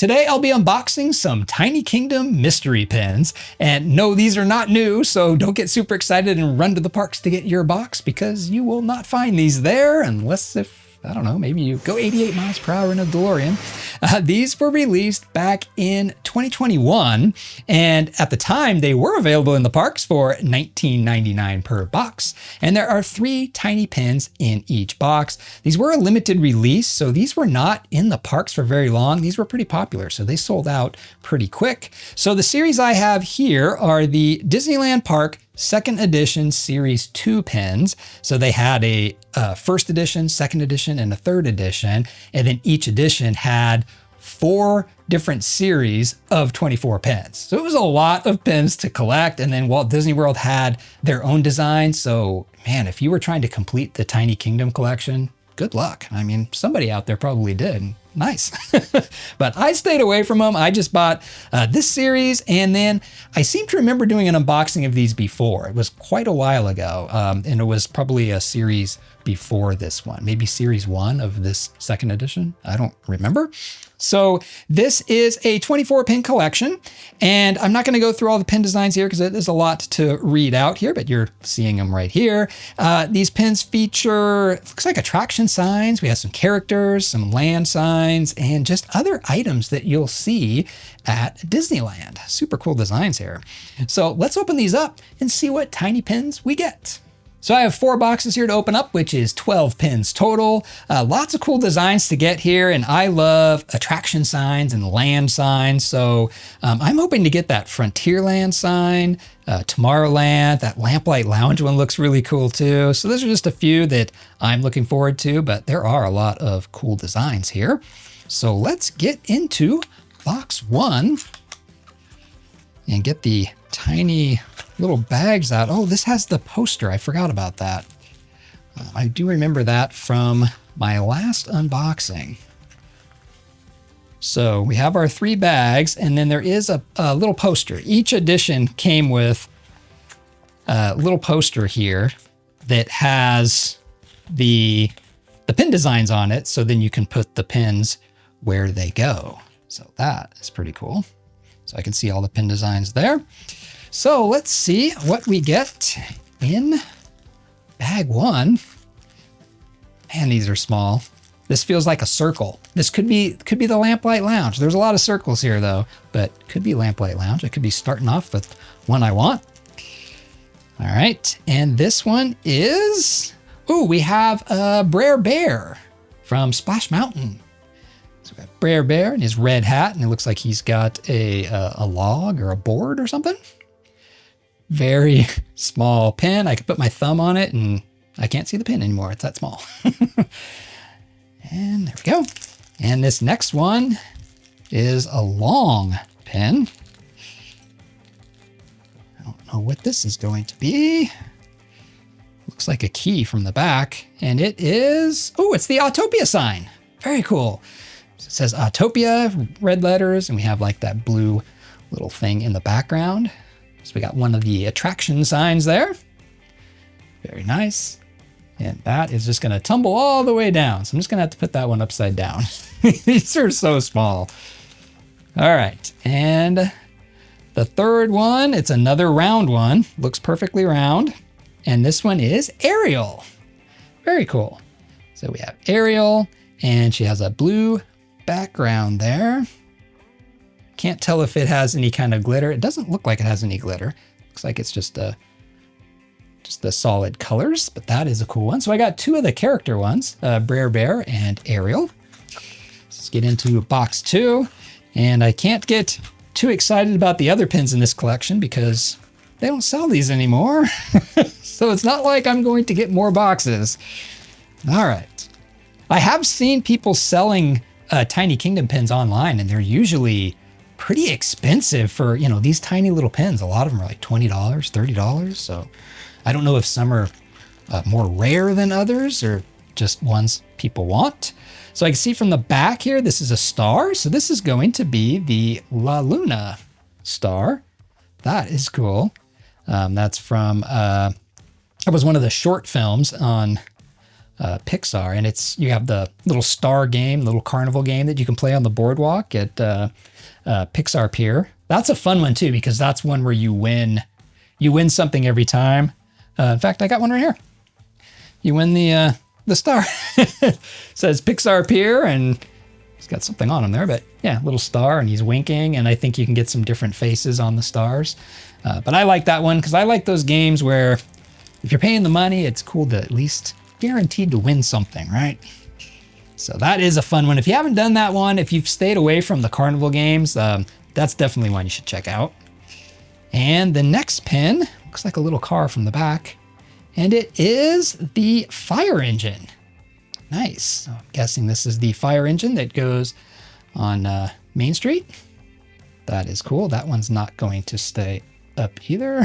Today I'll be unboxing some Tiny Kingdom mystery pins. And no, these are not new, so don't get super excited and run to the parks to get your box because you will not find these there unless I don't know, maybe you go 88 miles per hour in a DeLorean. These were released back in 2021, and at the time they were available in the parks for $19.99 per box. And there are 3 tiny pins in each box. These were a limited release, so these were not in the parks for very long. These were pretty popular, so they sold out pretty quick. So the series I have here are the Disneyland Park second edition series 2 pins. So they had a first edition, second edition, and a third edition. And then each edition had 4 different series of 24 pins. So it was a lot of pins to collect. And then Walt Disney World had their own design. So man, if you were trying to complete the Tiny Kingdom collection, good luck. I mean, somebody out there probably did. Nice. But I stayed away from them. I just bought this series, and then I seem to remember doing an unboxing of these before. It was quite a while ago, and it was probably a series before this one, maybe series 1 of this second edition. I don't remember. So this is a 24 pin collection, and I'm not going to go through all the pin designs here because it is a lot to read out here, but you're seeing them right here. These pins feature, looks like attraction signs. We have some characters, some land signs, and just other items that you'll see at Disneyland. Super cool designs here. So let's open these up and see what tiny pins we get. So I have 4 boxes here to open up, which is 12 pins total. Lots of cool designs to get here, and I love attraction signs and land signs. So I'm hoping to get that Frontierland sign, Tomorrowland, that Lamplight Lounge one looks really cool too. So those are just a few that I'm looking forward to, but there are a lot of cool designs here. So let's get into box 1 and get the tiny little bags out. Oh, this has the poster. I forgot about that. I do remember that from my last unboxing. So we have our 3 bags, and then there is a little poster. Each edition came with a little poster here that has the pin designs on it, so then you can put the pins where they go. So that is pretty cool. So I can see all the pin designs there. So let's see what we get in bag 1. Man, these are small. This feels like a circle. This could be the Lamplight Lounge. There's a lot of circles here though, but could be Lamplight Lounge. I could be starting off with one I want. All right, and this one is, ooh, we have a Brer from Splash Mountain. So we have Brer in his red hat, and it looks like he's got a log or a board or something. Very small pin. I could put my thumb on it and I can't see the pin anymore. It's that small. And there we go. And this next one is a long pin. I don't know what this is going to be. Looks like a key from the back. And it is, oh, it's the Autopia sign. Very cool. So it says Autopia, red letters, and we have like that blue little thing in the background. So we got one of the attraction signs there. Very nice. And that is just going to tumble all the way down. So I'm just going to have to put that one upside down. These are so small. All right. And the third one, it's another round one. Looks perfectly round. And this one is Ariel. Very cool. So we have Ariel, and she has a blue background there. Can't tell if it has any kind of glitter. It doesn't look like it has any glitter. Looks like it's just the solid colors, but that is a cool one. So I got 2 of the character ones, Brer and Ariel. Let's get into box 2. And I can't get too excited about the other pins in this collection because they don't sell these anymore. So it's not like I'm going to get more boxes. All right. I have seen people selling Tiny Kingdom pins online, and they're usually pretty expensive for, you know, these tiny little pins. A lot of them are like $20, $30. So I don't know if some are more rare than others or just ones people want. So I can see from the back here, this is a star. So this is going to be the La Luna star. That is cool. That's from, that was one of the short films on Pixar, and you have the little star game, little carnival game that you can play on the boardwalk at Pixar Pier. That's a fun one too, because that's one where you win something every time. In fact, I got one right here. You win the star. It says Pixar Pier, and he's got something on him there, but yeah, little star, and he's winking, and I think you can get some different faces on the stars. But I like that one because I like those games where if you're paying the money, it's cool to at least guaranteed to win something, right? So that is a fun one. If you haven't done that one, if you've stayed away from the carnival games, that's definitely one you should check out. And the next pin looks like a little car from the back, and it is the fire engine. Nice. So I'm guessing this is the fire engine that goes on Main Street. That is cool. That one's not going to stay up either.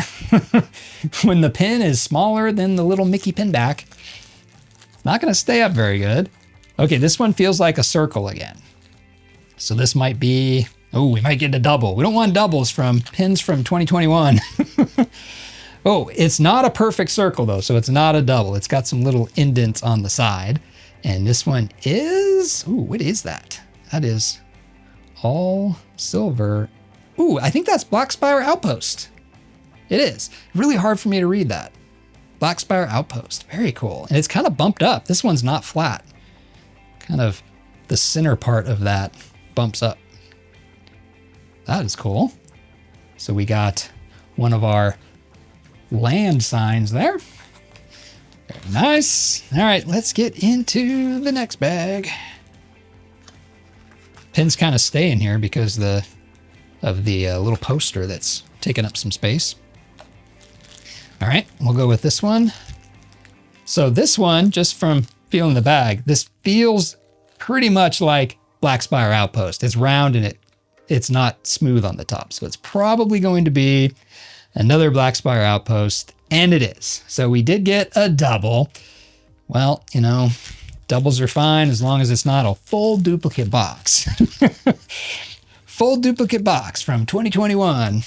When the pin is smaller than the little Mickey pin back, not going to stay up very good. Okay, this one feels like a circle again. So this might be, oh, we might get a double. We don't want doubles from pins from 2021. Oh, it's not a perfect circle though, so it's not a double. It's got some little indents on the side. And this one is, ooh, what is that? That is all silver. Ooh, I think that's Black Spire Outpost. It is. Really hard for me to read that. Black Spire Outpost, very cool. And it's kind of bumped up. This one's not flat. Kind of the center part of that bumps up. That is cool. So we got one of our land signs there. Very nice. All right, let's get into the next bag. Pins kind of stay in here because of the little poster that's taking up some space. All right, we'll go with this one. So this one, just from feeling the bag, this feels pretty much like Black Spire Outpost. It's round and it's not smooth on the top. So it's probably going to be another Black Spire Outpost, and it is. So we did get a double. Well, you know, doubles are fine as long as it's not a full duplicate box. Full duplicate box from 2021.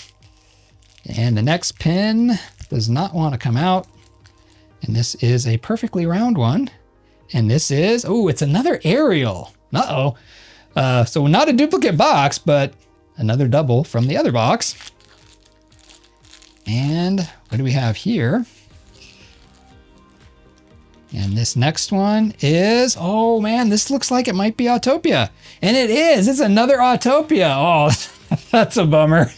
And the next pin does not want to come out. And this is a perfectly round one. And this is, oh, it's another Ariel. Uh-oh. So not a duplicate box, but another double from the other box. And what do we have here? And this next one is, oh man, this looks like it might be Autopia. And it is, it's another Autopia. Oh, that's a bummer.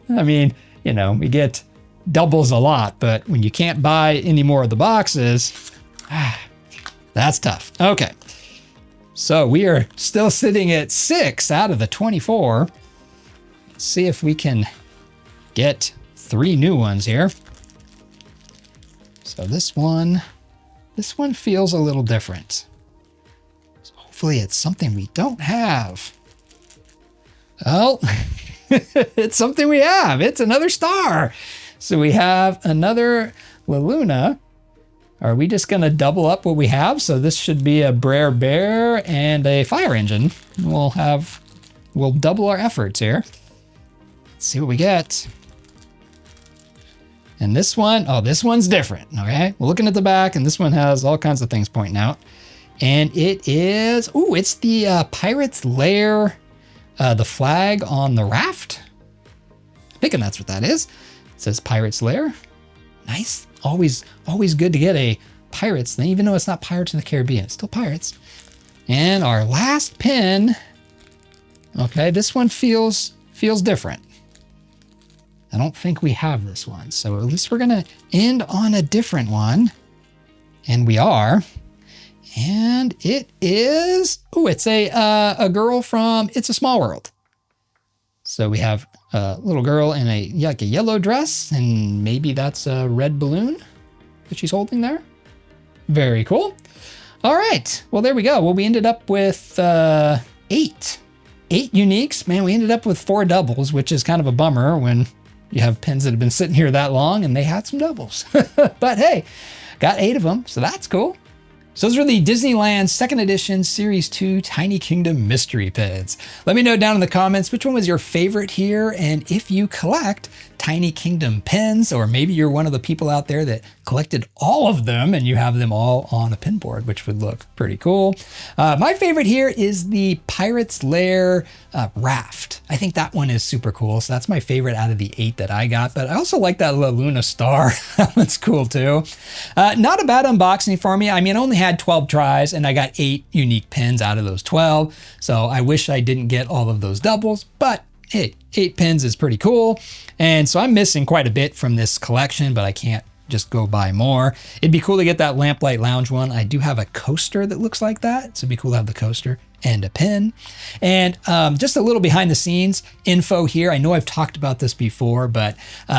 I mean, you know, we get doubles a lot, but when you can't buy any more of the boxes, that's tough. Okay, so we are still sitting at 6 out of the 24. Let's see if we can get 3 new ones here. So this one feels a little different. So hopefully it's something we don't have. Oh, it's something we have. It's another star. So we have another La Luna. Are we just gonna double up what we have? So this should be a Brer and a fire engine. We'll double our efforts here. Let's see what we get. And this one, oh, this one's different, okay? We're looking at the back, and this one has all kinds of things pointing out. And it is, ooh, it's the Pirate's Lair, the flag on the raft. I'm thinking that's what that is. It says Pirate's Lair. Nice. Always good to get a Pirates thing, even though it's not Pirates in the Caribbean. It's still Pirates. And our last pin, okay, this one feels different. I don't think we have this one. So at least we're gonna end on a different one. And we are. And it is, oh, it's a girl from It's a Small World. So we have a little girl in a yellow dress, and maybe that's a red balloon that she's holding there. Very cool. All right, well, there we go. Well, we ended up with 8 uniques. Man, we ended up with 4 doubles, which is kind of a bummer when you have pins that have been sitting here that long and they had some doubles. But hey, got 8 of them, so that's cool. So those were the Disneyland 2nd Edition Series 2 Tiny Kingdom Mystery Pins. Let me know down in the comments which one was your favorite here, and if you collect Tiny Kingdom pins, or maybe you're one of the people out there that collected all of them and you have them all on a pin board, which would look pretty cool. My favorite here is the Pirate's Lair Raft. I think that one is super cool. So that's my favorite out of the 8 that I got, but I also like that La Luna star. That one's cool too. Not a bad unboxing for me. I mean, I only had 12 tries and I got 8 unique pins out of those 12. So I wish I didn't get all of those doubles, but hey, 8 pins is pretty cool. And so I'm missing quite a bit from this collection, but I can't just go buy more. It'd be cool to get that Lamplight Lounge one. I do have a coaster that looks like that. So it'd be cool to have the coaster and a pin. And just a little behind the scenes info here. I know I've talked about this before, but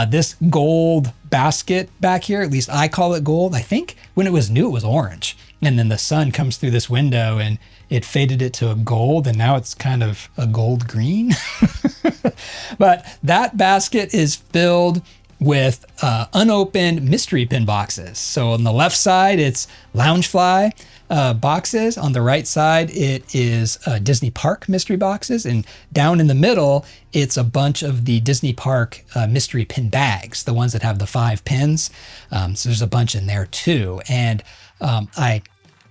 this gold basket back here, at least I call it gold. I think when it was new, it was orange. And then the sun comes through this window and it faded it to a gold, and now it's kind of a gold green. But that basket is filled with unopened mystery pin boxes. So on the left side, it's Loungefly boxes. On the right side, it is Disney Park mystery boxes. And down in the middle, it's a bunch of the Disney Park mystery pin bags, the ones that have the 5 pins. So there's a bunch in there too. And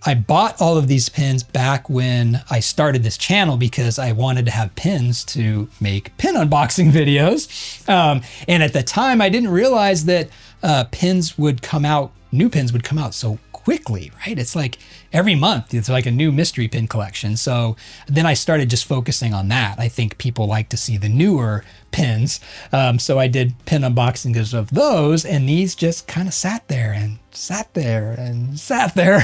I bought all of these pins back when I started this channel because I wanted to have pins to make pin unboxing videos. And at the time, I didn't realize that pins would come out, new pins would come out so quickly, right? It's like every month, it's like a new mystery pin collection. So then I started just focusing on that. I think people like to see the newer pins. So I did pin unboxings of those, and these just kind of sat there and sat there and sat there.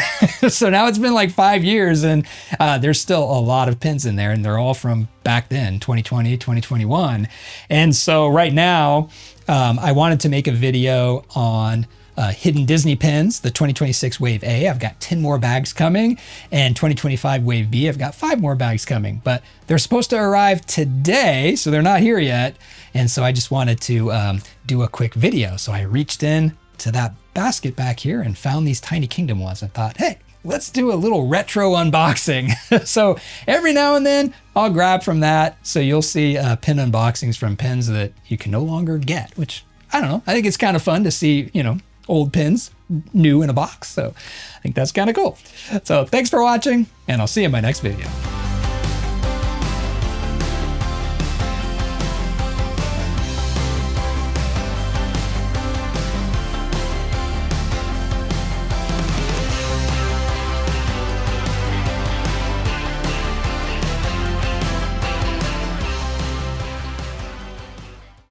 So now it's been like 5 years and there's still a lot of pins in there, and they're all from back then, 2020, 2021. And so right now, I wanted to make a video on hidden Disney pins, the 2026 Wave A. I've got 10 more bags coming, and 2025 Wave B, I've got 5 more bags coming, but they're supposed to arrive today, so they're not here yet. And so I just wanted to do a quick video. So I reached in to that basket back here and found these Tiny Kingdom ones and thought, hey, let's do a little retro unboxing. So every now and then I'll grab from that. So you'll see pin unboxings from pins that you can no longer get, which I don't know. I think it's kind of fun to see, you know, old pins new in a box. So I think that's kind of cool. So thanks for watching, and I'll see you in my next video.